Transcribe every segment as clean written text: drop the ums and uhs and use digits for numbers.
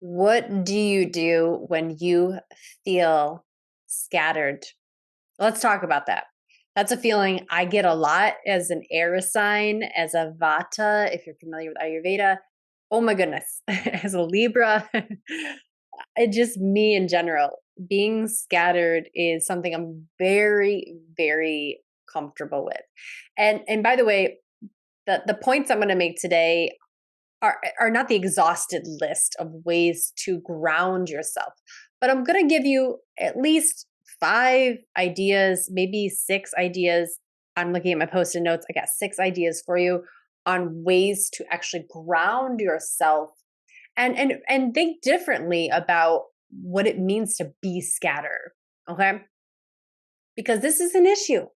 What do you do when you feel scattered? Let's talk about that. That's a feeling I get a lot as an air sign, as a Vata, if you're familiar with Ayurveda. Oh my goodness, as a Libra, it just me in general. Being scattered is something I'm very, very comfortable with. And by the way, the points I'm going to make today are not the exhausted list of ways to ground yourself, but I'm going to give you at least 5 ideas, maybe 6 ideas. I'm looking at my post-it notes. I got 6 ideas for you on ways to actually ground yourself and think differently about what it means to be scattered. Okay? Because this is an issue.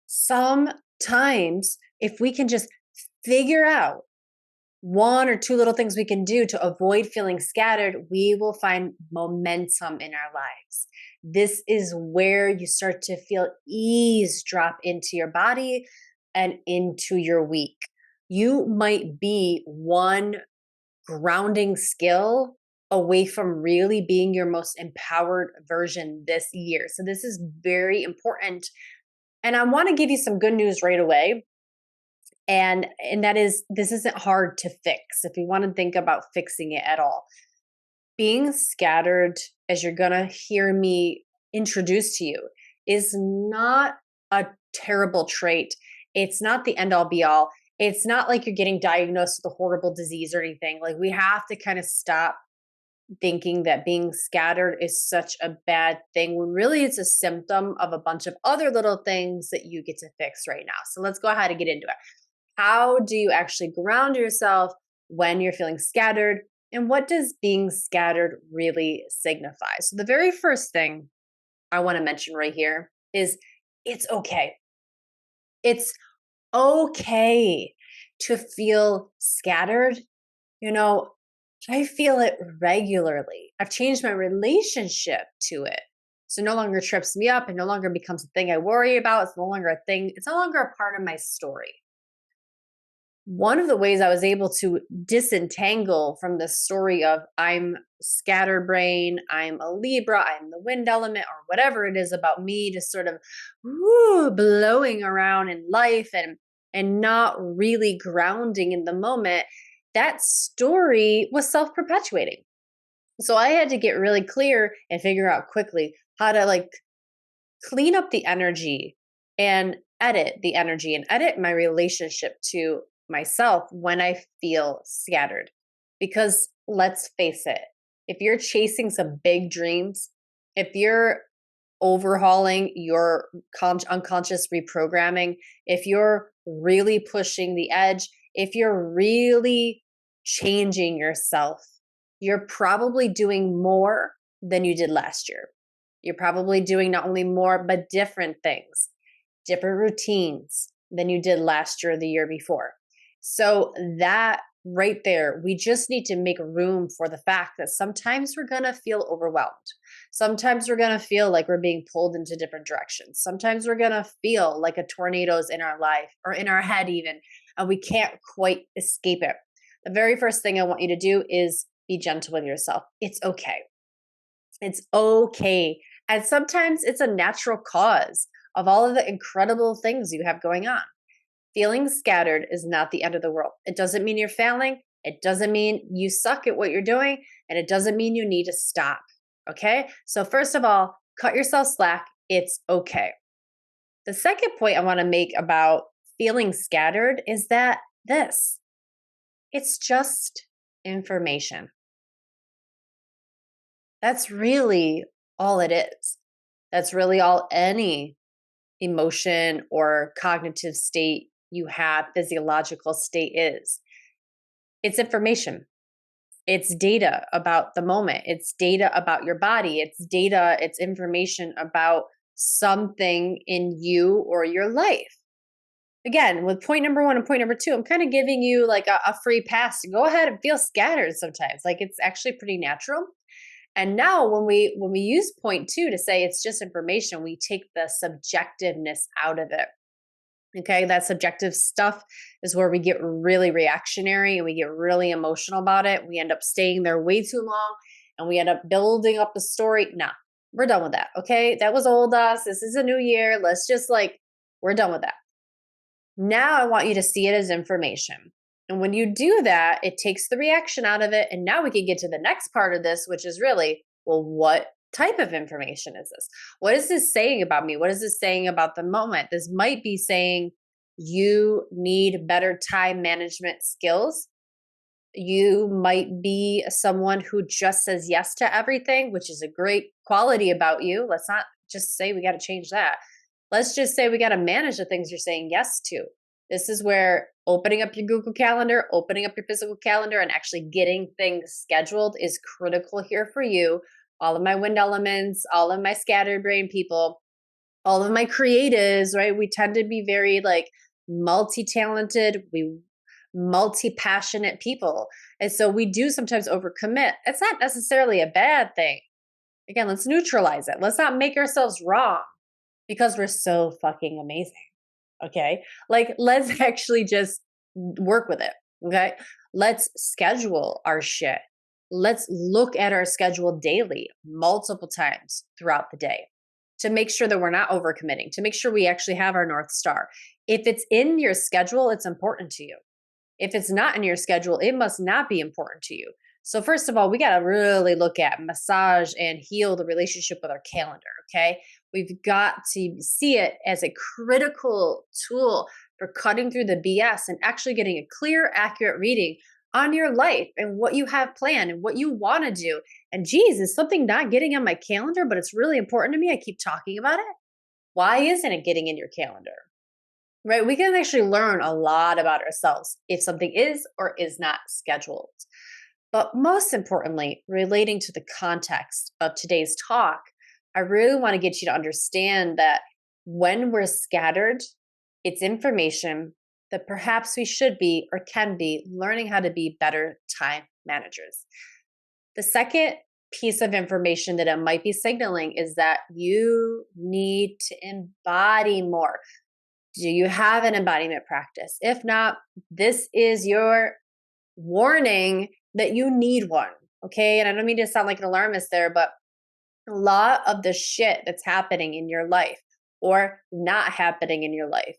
Sometimes if we can just figure out one or two little things we can do to avoid feeling scattered, we will find momentum in our lives. This is where you start to feel ease drop into your body and into your week. You might be one grounding skill away from really being your most empowered version this year. So, this is very important. And I want to give you some good news right away, and that is, this isn't hard to fix if you want to think about fixing it at all. Being scattered, as you're going to hear me introduce to you, is not a terrible trait. It's not the end all be all. It's not like you're getting diagnosed with a horrible disease or anything. Like, we have to kind of stop thinking that being scattered is such a bad thing when really it's a symptom of a bunch of other little things that you get to fix right now. So let's go ahead and get into it. How do you actually ground yourself when you're feeling scattered? And what does being scattered really signify? So, the very first thing I want to mention right here is it's okay. It's okay to feel scattered. You know, I feel it regularly. I've changed my relationship to it. So, no longer trips me up. It no longer becomes a thing I worry about. It's no longer a thing. It's no longer a part of my story. One of the ways I was able to disentangle from the story of I'm scatterbrain, I'm a Libra, I'm the wind element, or whatever it is about me, just sort of blowing around in life and not really grounding in the moment. That story was self-perpetuating. So I had to get really clear and figure out quickly how to clean up the energy and edit the energy and edit my relationship to myself when I feel scattered. Because let's face it, if you're chasing some big dreams, if you're overhauling your unconscious reprogramming, if you're really pushing the edge, if you're really changing yourself, you're probably doing more than you did last year. You're probably doing not only more, but different things, different routines than you did last year or the year before. So, that right there, we just need to make room for the fact that sometimes we're going to feel overwhelmed. Sometimes we're going to feel like we're being pulled into different directions. Sometimes we're going to feel like a tornado's in our life or in our head, even, and we can't quite escape it. The very first thing I want you to do is be gentle with yourself. It's okay. It's okay. And sometimes it's a natural cause of all of the incredible things you have going on. Feeling scattered is not the end of the world. It doesn't mean you're failing. It doesn't mean you suck at what you're doing. And it doesn't mean you need to stop. Okay. So, first of all, cut yourself slack. It's okay. The second point I want to make about feeling scattered is that it's just information. That's really all it is. That's really all any emotion or cognitive state you have, physiological state is. It's information. It's data about the moment. It's data about your body. It's data, it's information about something in you or your life. Again, with point number one and point number two, I'm kind of giving you like a free pass to go ahead and feel scattered sometimes. Like, it's actually pretty natural. And now when we use point two to say it's just information, we take the subjectiveness out of it. Okay, that subjective stuff is where we get really reactionary and we get really emotional about it. We end up staying there way too long and we end up building up the story. Nah, we're done with that. Okay, that was old us. This is a new year. Let's just we're done with that. Now I want you to see it as information. And when you do that, it takes the reaction out of it. And now we can get to the next part of this, which is really, well, what type of information is this? What is this saying about me? What is this saying about the moment? This might be saying you need better time management skills. You might be someone who just says yes to everything, which is a great quality about you. Let's not just say we got to change that. Let's just say we got to manage the things you're saying yes to. This is where opening up your Google Calendar, opening up your physical calendar, and actually getting things scheduled is critical here for you. All of my wind elements, all of my scattered brain people, all of my creatives, right? We tend to be very multi-talented, we multi-passionate people. And so we do sometimes overcommit. It's not necessarily a bad thing. Again, let's neutralize it. Let's not make ourselves wrong because we're so fucking amazing. Okay? Let's actually just work with it. Okay? Let's schedule our shit. Let's look at our schedule daily, multiple times throughout the day to make sure that we're not overcommitting, to make sure we actually have our North Star. If it's in your schedule, it's important to you. If it's not in your schedule, it must not be important to you. So, first of all, we got to really look at massage and heal the relationship with our calendar. Okay. We've got to see it as a critical tool for cutting through the BS and actually getting a clear, accurate reading on your life and what you have planned and what you want to do. And geez, is something not getting on my calendar, but it's really important to me? I keep talking about it. Why isn't it getting in your calendar? Right? We can actually learn a lot about ourselves if something is or is not scheduled. But most importantly, relating to the context of today's talk, I really want to get you to understand that when we're scattered, it's information that perhaps we should be or can be learning how to be better time managers. The second piece of information that it might be signaling is that you need to embody more. Do you have an embodiment practice? If not, this is your warning that you need one. Okay. And I don't mean to sound like an alarmist there, but a lot of the shit that's happening in your life or not happening in your life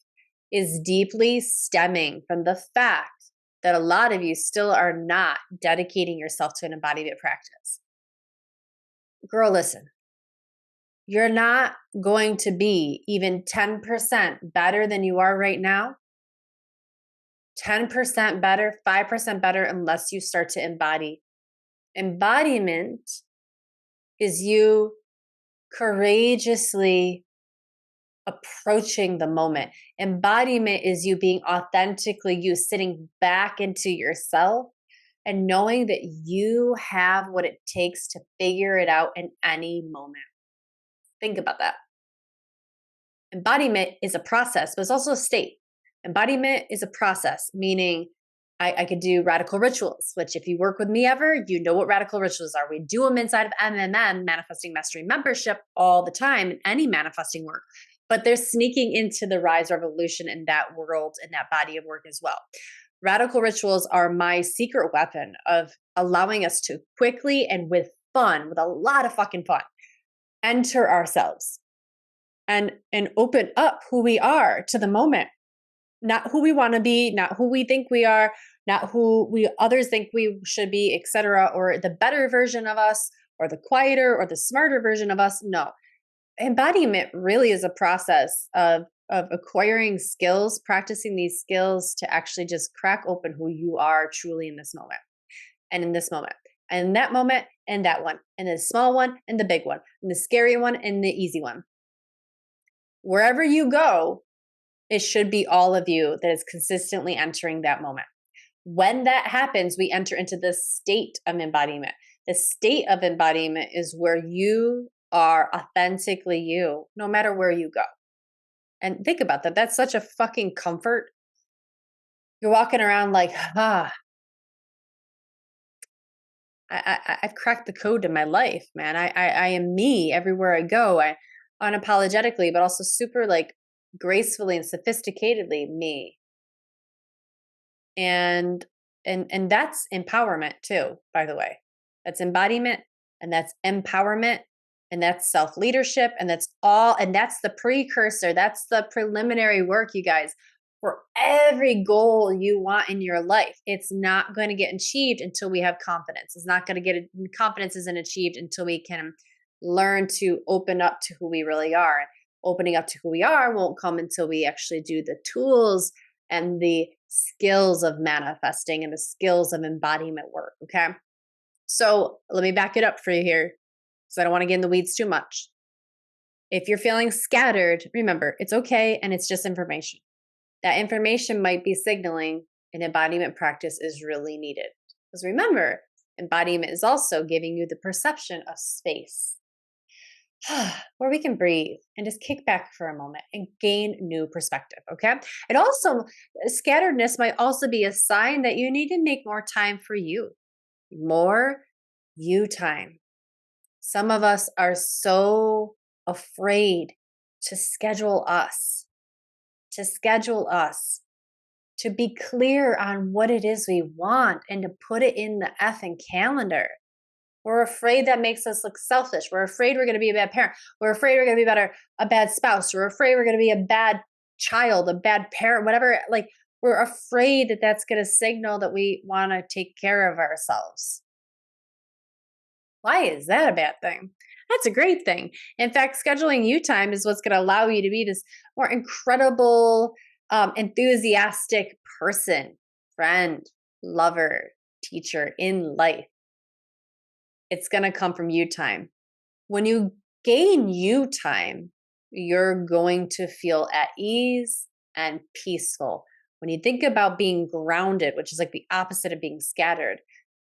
is deeply stemming from the fact that a lot of you still are not dedicating yourself to an embodiment practice. Girl, listen, you're not going to be even 10% better than you are right now. 10% better, 5% better, unless you start to embody. Embodiment is you courageously approaching the moment. Embodiment is you being authentically you, sitting back into yourself and knowing that you have what it takes to figure it out in any moment. Think about that. Embodiment is a process, but it's also a state. Embodiment is a process, meaning I could do radical rituals, which if you work with me ever, you know what radical rituals are. We do them inside of MMM, Manifesting Mastery Membership, all the time in any manifesting work. But they're sneaking into the Rise Revolution in that world, in that body of work as well. Radical rituals are my secret weapon of allowing us to quickly and with fun, with a lot of fucking fun, enter ourselves and open up who we are to the moment. Not who we want to be, not who we think we are, not who we others think we should be, etc., or the better version of us, or the quieter or the smarter version of us. No. Embodiment really is a process of acquiring skills, practicing these skills to actually just crack open who you are truly in this moment. And in this moment. And in that moment, and that one, and the small one, and the big one, and the scary one, and the easy one. Wherever you go, it should be all of you that is consistently entering that moment. When that happens, we enter into the state of embodiment. The state of embodiment is where you are authentically you, no matter where you go. And think about that. That's such a fucking comfort. You're walking around like, I've cracked the code to my life, man. I am me everywhere I go. I unapologetically, but also super gracefully and sophisticatedly me. And and that's empowerment too, by the way. That's embodiment and that's empowerment and that's self-leadership and that's the precursor, that's the preliminary work, you guys, for every goal you want in your life. It's not going to get achieved until we have confidence. It's not going to get confidence isn't achieved until we can learn to open up to who we really are. Opening up to who we are won't come until we actually do the tools and the skills of manifesting and the skills of embodiment work. Okay. So let me back it up for you here because I don't want to get in the weeds too much. If you're feeling scattered, remember it's okay and it's just information. That information might be signaling an embodiment practice is really needed. Because remember, embodiment is also giving you the perception of space where we can breathe and just kick back for a moment and gain new perspective. Okay. And also, scatteredness might also be a sign that you need to make more time for you, more you time. Some of us are so afraid to schedule us, to schedule us, to be clear on what it is we want and to put it in the effing calendar. We're afraid that makes us look selfish. We're afraid we're going to be a bad parent. We're afraid we're going to be a bad spouse. We're afraid we're going to be a bad child, a bad parent, whatever. Like, we're afraid that that's going to signal that we want to take care of ourselves. Why is that a bad thing? That's a great thing. In fact, scheduling you time is what's going to allow you to be this more incredible, enthusiastic person, friend, lover, teacher in life. It's going to come from you time. When you gain you time, you're going to feel at ease and peaceful. When you think about being grounded, which is like the opposite of being scattered,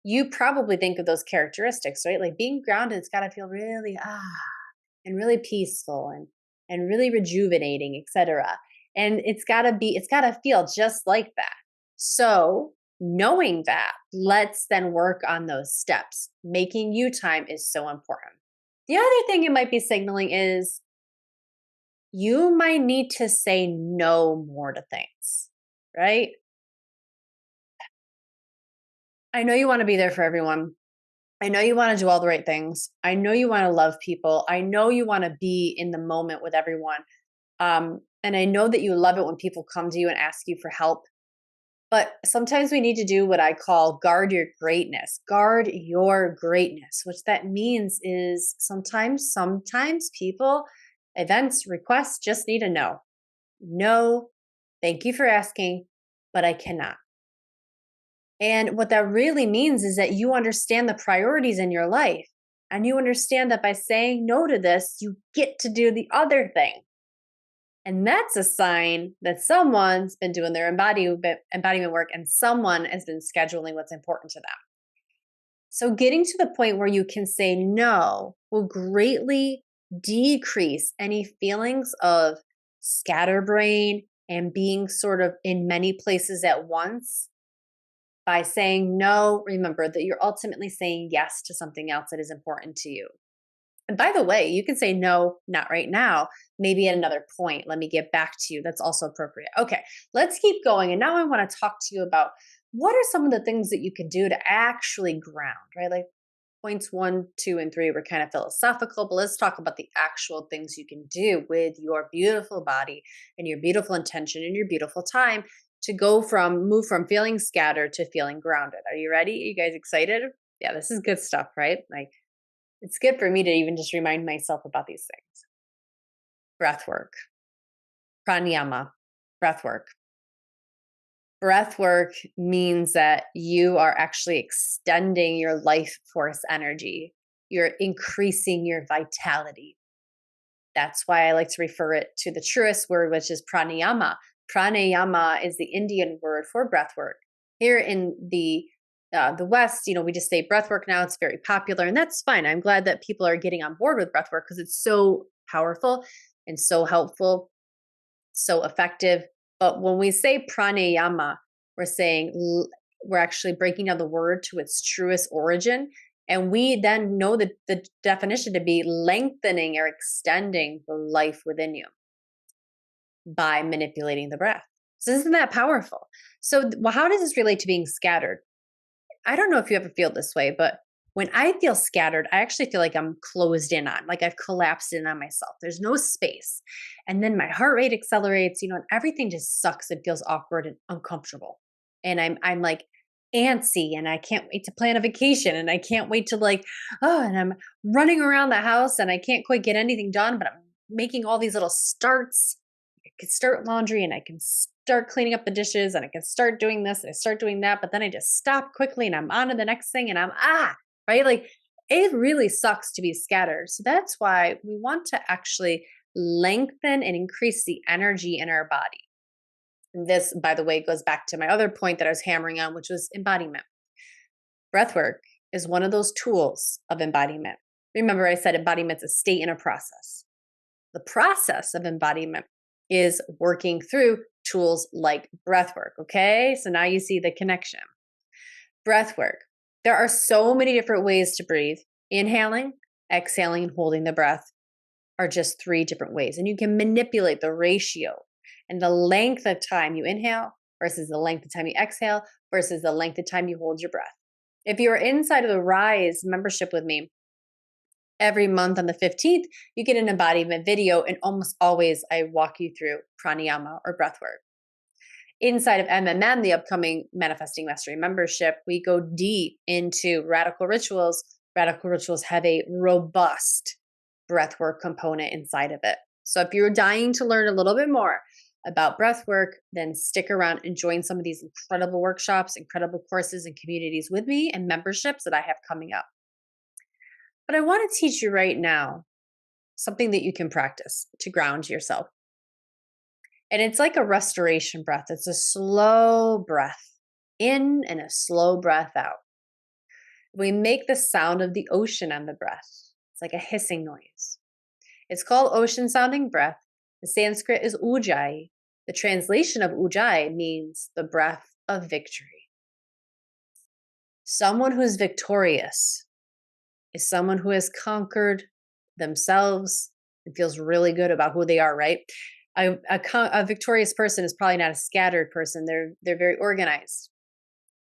you probably think of those characteristics, right? Like being grounded, it's got to feel really and really peaceful and really rejuvenating, etc. And it's got to feel just like that. So, knowing that, let's then work on those steps. Making you time is so important. The other thing it might be signaling is you might need to say no more to things, right? I know you want to be there for everyone. I know you want to do all the right things. I know you want to love people. I know you want to be in the moment with everyone. And I know that you love it when people come to you and ask you for help. But sometimes we need to do what I call guard your greatness. Guard your greatness, which that means is sometimes people, events, requests just need a no. No, thank you for asking, but I cannot. And what that really means is that you understand the priorities in your life. And you understand that by saying no to this, you get to do the other thing. And that's a sign that someone's been doing their embodiment work and someone has been scheduling what's important to them. So, getting to the point where you can say no will greatly decrease any feelings of scatterbrain and being sort of in many places at once. By saying no, remember that you're ultimately saying yes to something else that is important to you. And by the way, you can say no, not right now, maybe at another point. Let me get back to you. That's also appropriate. Okay, let's keep going. And now I want to talk to you about what are some of the things that you can do to actually ground, right? Like points 1, 2, and 3 were kind of philosophical, but let's talk about the actual things you can do with your beautiful body and your beautiful intention and your beautiful time to move from feeling scattered to feeling grounded. Are you ready? Are you guys excited? Yeah, this is good stuff, right? Like, it's good for me to even just remind myself about these things. Breath work, pranayama, breath work. Breath work means that you are actually extending your life force energy. You're increasing your vitality. That's why I like to refer it to the truest word, which is pranayama. Pranayama is the Indian word for breath work. Here in the West, we just say breath work now. It's very popular, and that's fine. I'm glad that people are getting on board with breath work because it's so powerful and so helpful, so effective. But when we say pranayama, we're actually breaking down the word to its truest origin. And we then know the definition to be lengthening or extending the life within you. by manipulating the breath. So isn't that powerful? So well, how does this relate to being scattered? I don't know if you ever feel this way, but when I feel scattered, I actually feel like I'm closed in on, like I've collapsed in on myself. There's no space. And then my heart rate accelerates, and everything just sucks and feels awkward and uncomfortable. And I'm like antsy and I can't wait to plan a vacation and I can't wait to and I'm running around the house and I can't quite get anything done, but I'm making all these little starts. I can start laundry and I can start cleaning up the dishes and I can start doing this and I start doing that, but then I just stop quickly and I'm on to the next thing and right? Like it really sucks to be scattered. So that's why we want to actually lengthen and increase the energy in our body. And this, by the way, goes back to my other point that I was hammering on, which was embodiment. Breath work is one of those tools of embodiment. Remember, I said embodiment's a state and a process. The process of embodiment is working through tools like breath work. Okay. So now you see the connection. Breath work. There are so many different ways to breathe. Inhaling, exhaling, and holding the breath are just 3 different ways. And you can manipulate the ratio and the length of time you inhale versus the length of time you exhale versus the length of time you hold your breath. If you are inside of the Rise membership with me, every month on the 15th, you get an embodiment video, and almost always I walk you through pranayama or breath work. Inside of MMM, the upcoming Manifesting Mastery membership, we go deep into radical rituals. Radical rituals have a robust breathwork component inside of it. So if you're dying to learn a little bit more about breathwork, then stick around and join some of these incredible workshops, incredible courses, and communities with me and memberships that I have coming up. But I want to teach you right now something that you can practice to ground yourself. And it's like a restoration breath. It's a slow breath in and a slow breath out. We make the sound of the ocean on the breath. It's like a hissing noise. It's called ocean sounding breath. The Sanskrit is ujjayi. The translation of ujjayi means the breath of victory. Someone who's victorious is someone who has conquered themselves and feels really good about who they are, right? A victorious person is probably not a scattered person. They're very organized.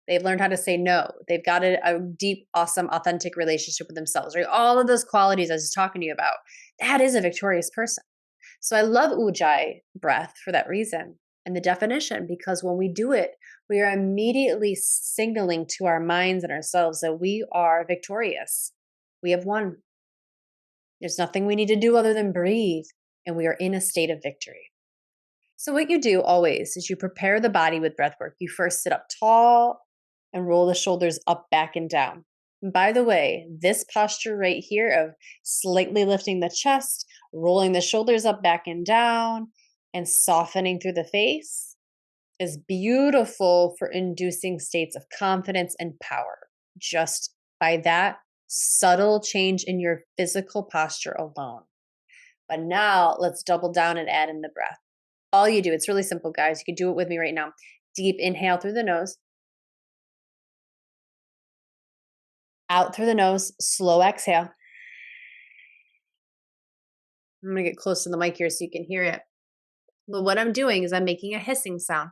They've learned how to say no. They've got a deep, awesome, authentic relationship with themselves, right? All of those qualities I was talking to you about, that is a victorious person. So I love Ujjayi breath for that reason and the definition, because when we do it, we are immediately signaling to our minds and ourselves that we are victorious. We have won. There's nothing we need to do other than breathe, and we are in a state of victory. So what you do always is you prepare the body with breath work. You first sit up tall and roll the shoulders up, back, and down. And by the way, this posture right here of slightly lifting the chest, rolling the shoulders up, back, and down, and softening through the face is beautiful for inducing states of confidence and power. Just by that subtle change in your physical posture alone. But now let's double down and add in the breath. All you do, it's really simple, guys. You can do it with me right now. Deep inhale through the nose. Out through the nose, slow exhale. I'm going to get close to the mic here so you can hear it. But what I'm doing is I'm making a hissing sound.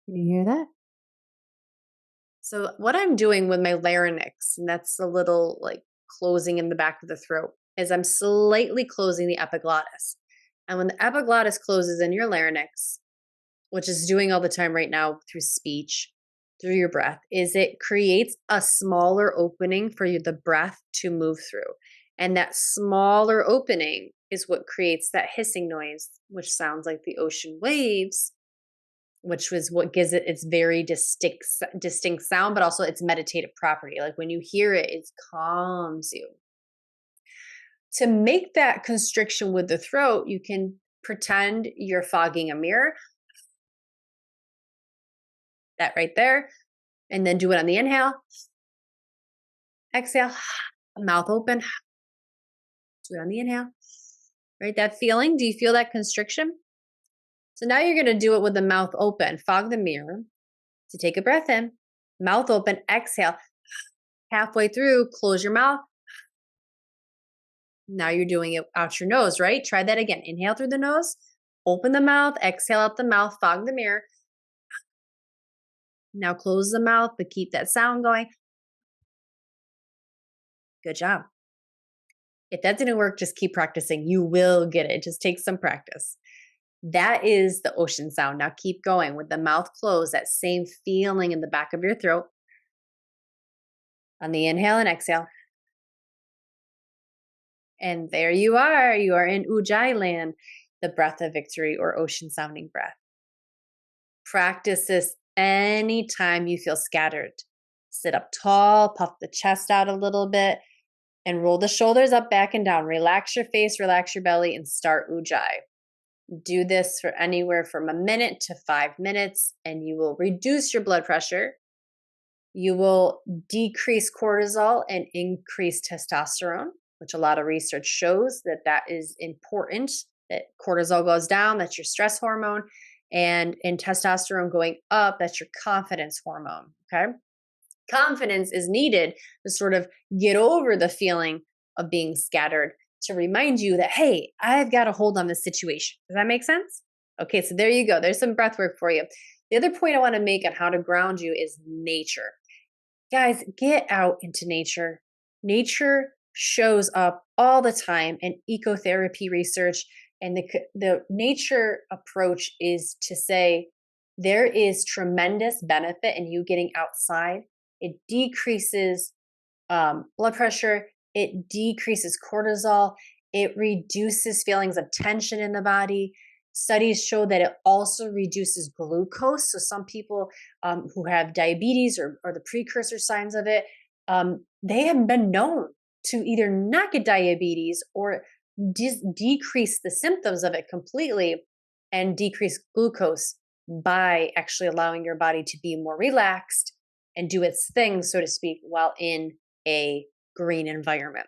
Can you hear that? So what I'm doing with my larynx, and that's a little closing in the back of the throat, is I'm slightly closing the epiglottis. And when the epiglottis closes in your larynx, which is doing all the time right now through speech, through your breath, is it creates a smaller opening for the breath to move through. And that smaller opening is what creates that hissing noise, which sounds like the ocean waves, which was what gives it its very distinct sound, but also its meditative property. Like when you hear it, it calms you. To make that constriction with the throat, you can pretend you're fogging a mirror. That right there. And then do it on the inhale. Exhale. Mouth open. Do it on the inhale. Right? That feeling. Do you feel that constriction? So now you're going to do it with the mouth open. Fog the mirror. So take a breath in. Mouth open. Exhale. Halfway through, close your mouth. Now you're doing it out your nose, right? Try that again. Inhale through the nose, open the mouth, exhale out the mouth, fog the mirror. Now close the mouth, but keep that sound going. Good job. If that didn't work, just keep practicing. You will get it. Just take some practice. That is the ocean sound. Now keep going with the mouth closed, that same feeling in the back of your throat. On the inhale and exhale. And there you are. You are in Ujjayi land, the breath of victory or ocean sounding breath. Practice this anytime you feel scattered. Sit up tall, puff the chest out a little bit, and roll the shoulders up, back, and down. Relax your face, relax your belly, and start Ujjayi. Do this for anywhere from a minute to 5 minutes, and you will reduce your blood pressure. You will decrease cortisol and increase testosterone, which a lot of research shows that that is important, that cortisol goes down, that's your stress hormone, and in testosterone going up, that's your confidence hormone, okay? Confidence is needed to sort of get over the feeling of being scattered, to remind you that, hey, I've got a hold on this situation. Does that make sense? Okay, so there you go. There's some breath work for you. The other point I want to make on how to ground you is nature. Guys, get out into nature. Nature shows up all the time in ecotherapy research. And the nature approach is to say there is tremendous benefit in you getting outside. It decreases blood pressure. It decreases cortisol. It reduces feelings of tension in the body. Studies show that it also reduces glucose. So some people who have diabetes or the precursor signs of it, they have been known to either not get diabetes or decrease the symptoms of it completely and decrease glucose by actually allowing your body to be more relaxed and do its thing, so to speak, while in a green environment.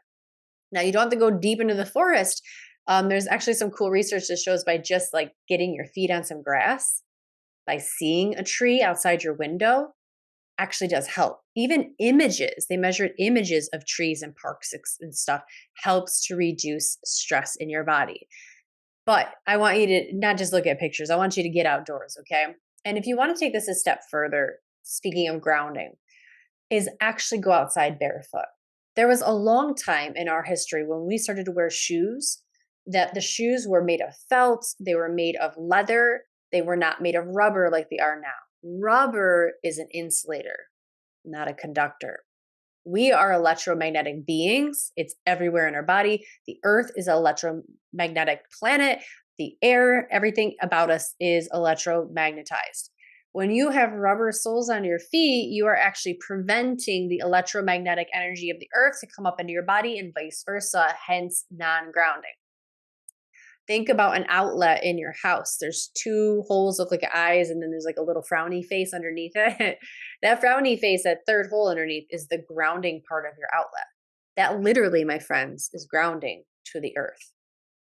Now, you don't have to go deep into the forest. There's actually some cool research that shows by just like getting your feet on some grass, by seeing a tree outside your window, actually does help. Even images, they measured images of trees and parks and stuff, helps to reduce stress in your body. But I want you to not just look at pictures, I want you to get outdoors, okay? And if you want to take this a step further, speaking of grounding, is actually go outside barefoot. There was a long time in our history when we started to wear shoes that the shoes were made of felt, they were made of leather, they were not made of rubber like they are now. Rubber is an insulator, not a conductor. We are electromagnetic beings. It's everywhere in our body. The earth is an electromagnetic planet. The air, everything about us is electromagnetized. When you have rubber soles on your feet, you are actually preventing the electromagnetic energy of the earth to come up into your body and vice versa, hence non-grounding. Think about an outlet in your house. There's two holes look like eyes, and then there's like a little frowny face underneath it. That frowny face, that third hole underneath, is the grounding part of your outlet. That literally, my friends, is grounding to the earth.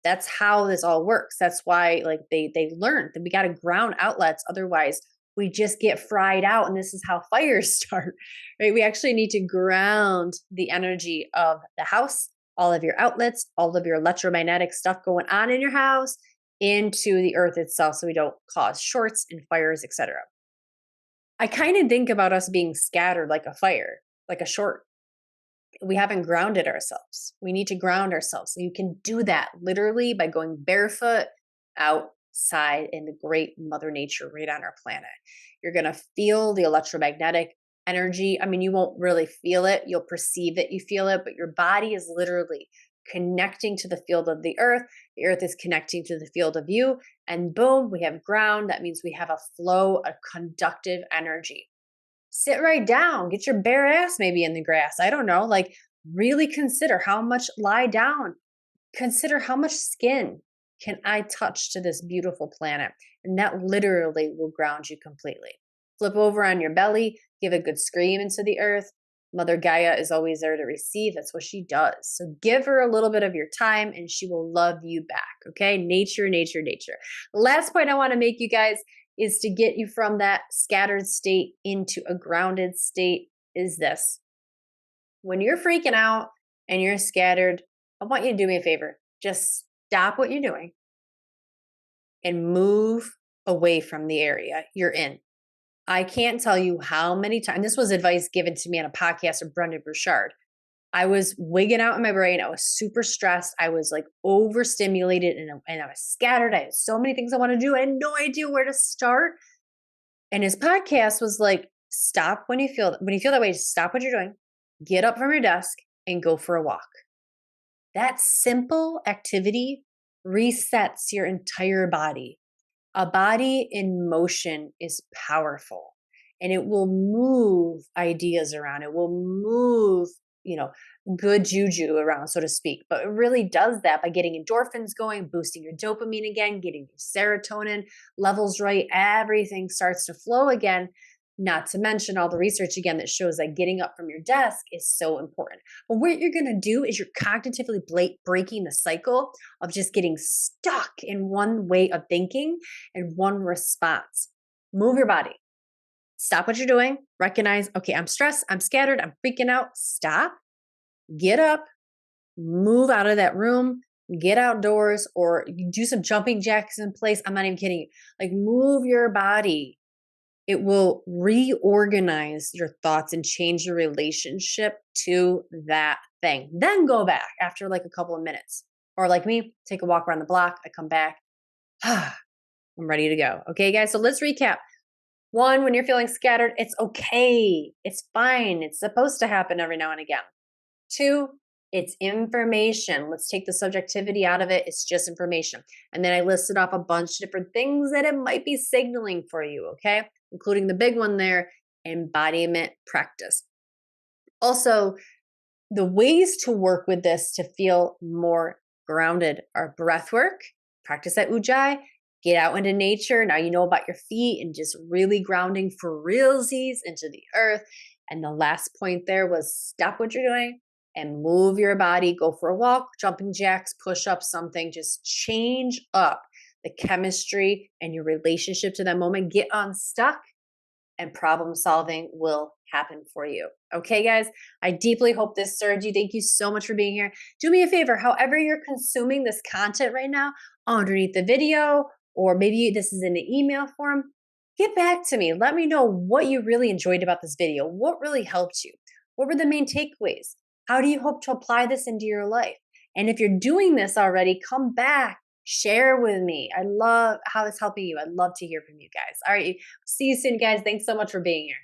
That's how this all works. That's why like they learned that we got to ground outlets, otherwise we just get fried out, and this is how fires start. Right? We actually need to ground the energy of the house, all of your outlets, all of your electromagnetic stuff going on in your house into the earth itself, so we don't cause shorts and fires, etc. I kind of think about us being scattered like a fire, like a short. We haven't grounded ourselves. We need to ground ourselves. So you can do that literally by going barefoot outside in the great Mother Nature right on our planet. You're going to feel the electromagnetic energy. I mean, you won't really feel it. You'll perceive that you feel it, but your body is literally connecting to the field of the earth. The earth is connecting to the field of you. And boom, we have ground. That means we have a flow of conductive energy. Sit right down, get your bare ass maybe in the grass. I don't know. Like, really consider how much, lie down. Consider how much skin can I touch to this beautiful planet. And that literally will ground you completely. Flip over on your belly, give a good scream into the earth. Mother Gaia is always there to receive. That's what she does. So give her a little bit of your time and she will love you back. Okay. Nature, nature, nature. Last point I want to make, you guys, is to get you from that scattered state into a grounded state is this. When you're freaking out and you're scattered, I want you to do me a favor. Just stop what you're doing and move away from the area you're in. I can't tell you how many times this was advice given to me on a podcast of Brendon Burchard. I was wigging out in my brain. I was super stressed. I was like overstimulated and I was scattered. I had so many things I want to do. I had no idea where to start. And his podcast was like, stop when you feel that way, stop what you're doing, get up from your desk and go for a walk. That simple activity resets your entire body. A body in motion is powerful and it will move ideas around. It will move, good juju around, so to speak. But it really does that by getting endorphins going, boosting your dopamine again, getting your serotonin levels right. Everything starts to flow again. Not to mention all the research again that shows that getting up from your desk is so important. But what you're going to do is you're cognitively breaking the cycle of just getting stuck in one way of thinking and one response. Move your body. Stop what you're doing. Recognize, okay, I'm stressed. I'm scattered. I'm freaking out. Stop. Get up. Move out of that room. Get outdoors or do some jumping jacks in place. I'm not even kidding you. Like move your body. It will reorganize your thoughts and change your relationship to that thing. Then go back after like a couple of minutes. Or like me, take a walk around the block. I come back. I'm ready to go. Okay, guys. So let's recap. 1, when you're feeling scattered, it's okay. It's fine. It's supposed to happen every now and again. 2, it's information. Let's take the subjectivity out of it. It's just information. And then I listed off a bunch of different things that it might be signaling for you, okay? Including the big one there, embodiment practice. Also, the ways to work with this to feel more grounded are breath work, practice at Ujjayi, get out into nature. Now you know about your feet and just really grounding for realsies into the earth. And the last point there was stop what you're doing and move your body. Go for a walk, jumping jacks, push up something. Just change up the chemistry and your relationship to that moment. Get unstuck and problem solving will happen for you. Okay, guys, I deeply hope this served you. Thank you so much for being here. Do me a favor, however you're consuming this content right now, underneath the video, or maybe this is in an email form, get back to me. Let me know what you really enjoyed about this video. What really helped you? What were the main takeaways? How do you hope to apply this into your life? And if you're doing this already, come back. Share with me. I love how it's helping you. I'd love to hear from you guys. All right. See you soon, guys. Thanks so much for being here.